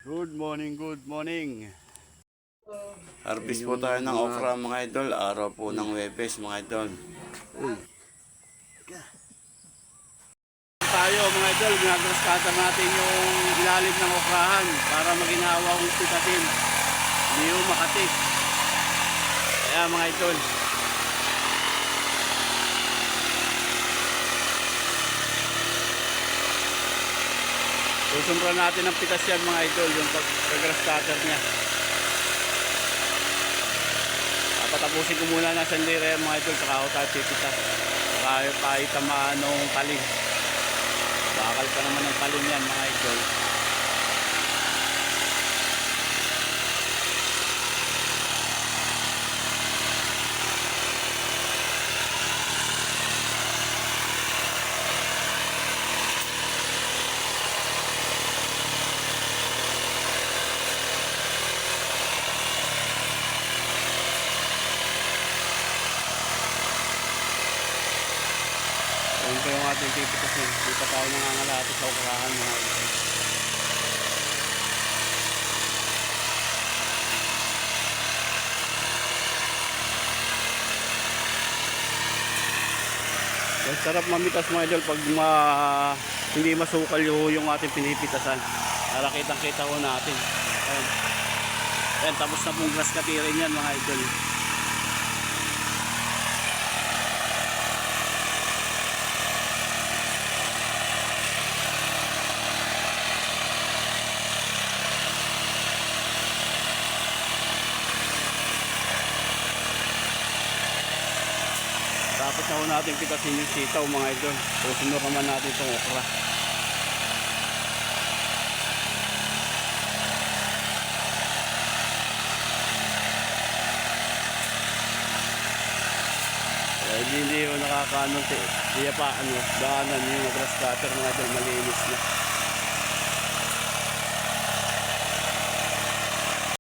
Good morning, good morning. Harvest po tayo ng okra mga idol. Araw po ng Webes mga idol. Tayo mga idol, ginagaskata natin yung ilalim ng okrahan para maginawa kong pitasin. Hindi yung makati. Kaya mga idol, susumbra natin ang pitas yan mga idol, yung pag-grass cutter niya. Patapusin ko muna ng sandira yan mga idol, saka ako tayo pipitas. Saka tayo tamaan ng talim. Bakal pa naman ng talim yan mga idol. Ayan po yung ating pipitasin. Hindi pa tayo nangangalati sa okrahan mga idol. Sarap mamitas mga idol pag hindi masukal yung ating pinipitasan. Para kitang kita ko natin. Ayan. Ayan, tapos na pong grass cutting yan mga idol. Tapos na ho natin pitasin yung sitaw mga idol. Susunod naman natin itong okra. Hindi ho nakakaano. Hindi pa daanan yung grass cutter mga idol. Malinis na.